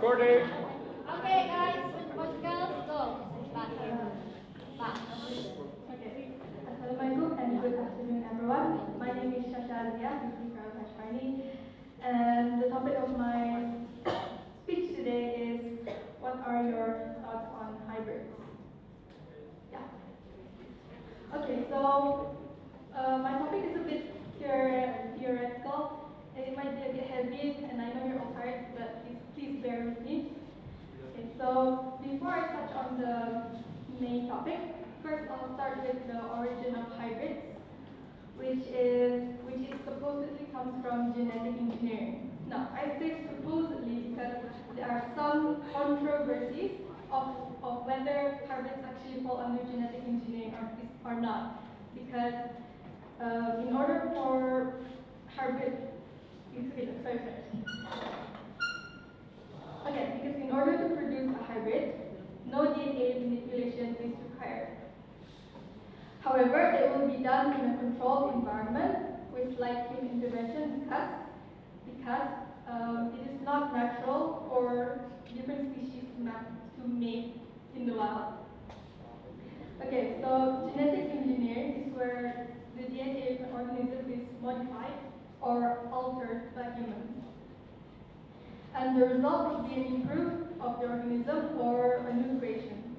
Recording. Okay, guys, boys and girls, go. Back. Back. Okay. Assalamualaikum and good afternoon, everyone. My name is Syasya from Hybridization, and the topic of my speech today is what are your thoughts on hybrids? Yeah. Okay, so my topic is a bit theoretical, and it might be a bit heavy, and I know you're all tired, but please bear with me. Okay, so before I touch on the main topic, first I'll start with the origin of hybrids, which supposedly comes from genetic engineering. Now, I say supposedly because there are some controversies of whether hybrids actually fall under genetic engineering or not. Because in order for hybrid, Okay, because in order to produce a hybrid, no DNA manipulation is required. However, it will be done in a controlled environment with light human intervention because it is not natural for different species to mate in the wild. Okay, so genetic engineering is where the DNA of an organism is modified or altered by humans. And the result will be an improvement of the organism or a new creation.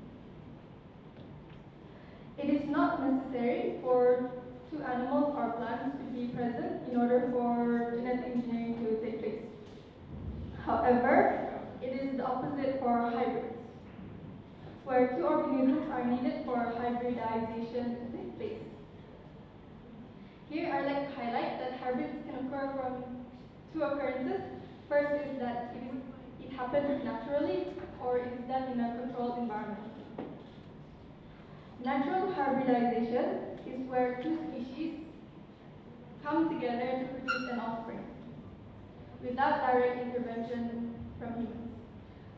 It is not necessary for two animals or plants to be present in order for genetic engineering to take place. However, it is the opposite for hybrids, where two organisms are needed for hybridization to take place. Here, I'd like to highlight that hybrids can occur from two occurrences. First is that it happens naturally, or it is done in a controlled environment. Natural hybridization is where two species come together to produce an offspring without direct intervention from humans.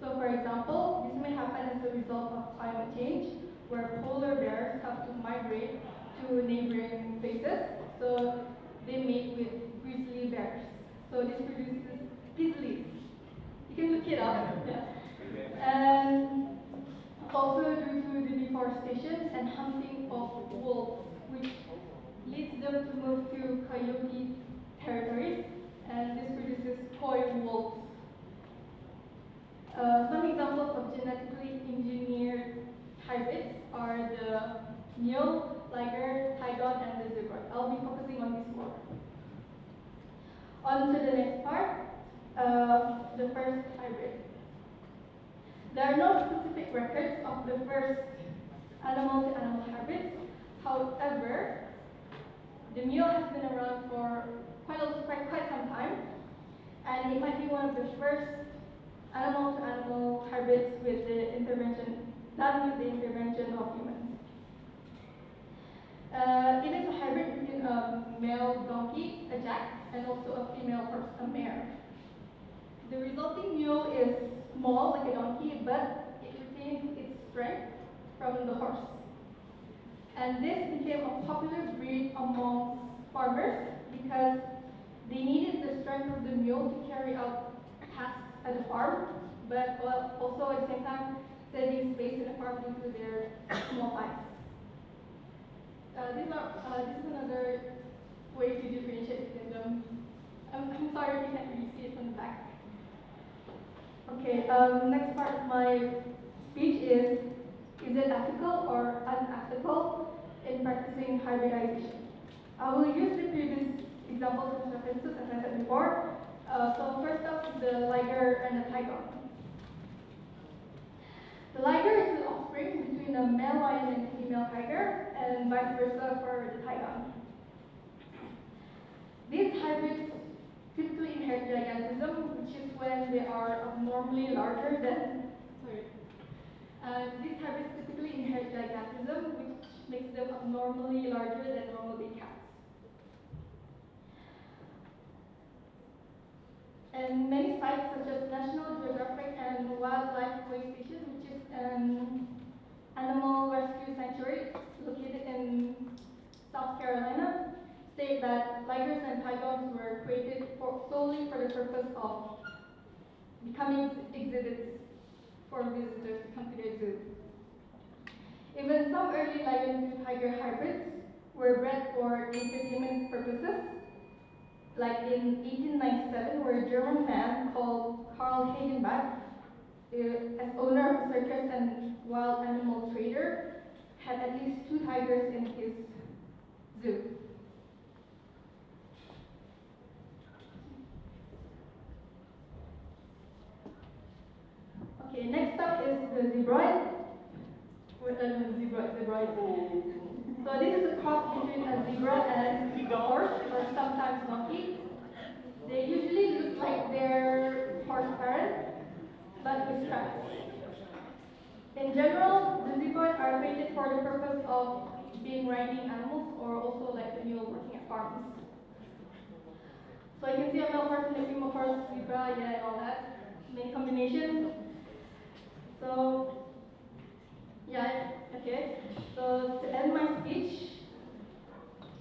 So, for example, this may happen as a result of climate change, where polar bears have to migrate to neighboring places, so they mate with grizzly bears. So this produces grizzlies. You can look it up. Yeah. And also due to the deforestation and hunting of wolves, which leads them to move to coyote territories, and this produces coy wolves. Some examples of genetically engineered hybrids are the mule, liger, tigon, and the zebra. I'll be focusing on these four. On to the next part, the first hybrid. There are no specific records of the first animal-to-animal hybrids. However, the mule has been around for quite some time, and it might be one of the first animal-to-animal hybrids done with the intervention of humans. It is a hybrid between a male donkey, a jack, and also a female horse, a mare. The resulting mule is small like a donkey, but it retains its strength from the horse. And this became a popular breed among farmers because they needed the strength of the mule to carry out tasks at the farm, but also at the same time saving space in the farm due to their small size. This is another way to differentiate between them. I'm sorry if you can't really see it from the back. Okay, next part of my speech is it ethical or unethical in practicing hybridization? I will use the previous examples as references as I said before. So first up, the liger and the tigon. The liger is the offspring between a male lion and a female tiger, and vice versa for the tigon. These hybrids typically inherit gigantism, which is when they are abnormally larger than, these hybrids typically inherit gigantism, which makes them abnormally larger than normal big cats. And many sites such as National Geographic and Wildlife Way Station, which is an animal rescue sanctuary located in South Carolina, state that ligers and tigons were created solely for the purpose of becoming exhibits for visitors to come to their zoo. Even some early lion to tiger hybrids were bred for entertainment purposes, like in 1897, where a German man called Karl Hagenbach, as owner of a circus and wild animal trader, had at least 2 tigers in his zoo. Okay, next up is the zebroid. Zebroid. So this is a cross between a zebra and a horse, or sometimes donkey. They usually look like their horse parent, but with stripes. In general, the zebroids are created for the purpose of being riding animals, or also like the mule working at farms. So you can see a male horse and a female horse, zebra, yeah, and all that. Many combinations. So, yeah, okay. So to end my speech,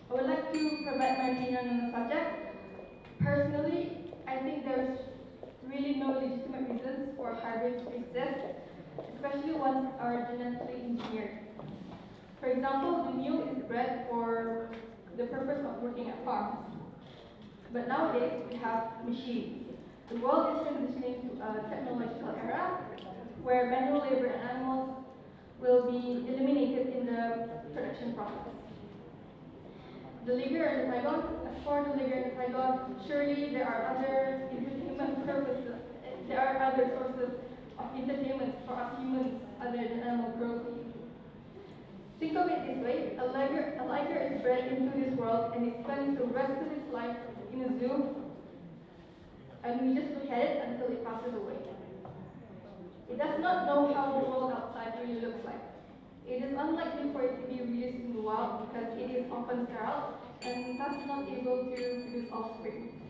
I would like to provide my opinion on the subject. Personally, I think there's really no legitimate reasons for hybrids to exist, especially ones that are genetically engineered. For example, the mule is bred for the purpose of working at farms. But nowadays, we have machines. The world is transitioning to a technological era where manual labor and animals will be eliminated in the production process. The liger and the tigon, as for the liger and the tigon, surely there are other entertainment purposes, there are other sources of entertainment for us humans other than animal cruelty. Think of it this way, a liger is bred into this world and it spends the rest of its life in a zoo, and we just look at it until it passes away. It does not know how the world outside really looks like. It is unlikely for it to be released in the wild because it is often sterile and thus not able to produce offspring.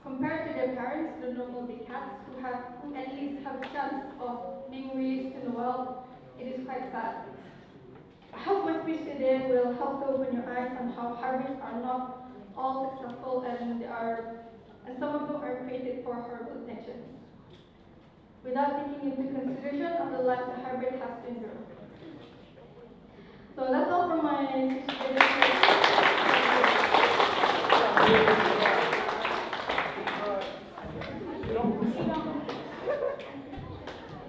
Compared to their parents, the normal big cats, who at least have a chance of being released in the wild, it is quite sad. I hope my speech today will help to open your eyes on how hybrids are not all successful and some of them are created for horrible intentions, without taking into consideration of the life the hybrid has to endure. So that's all from my speech today.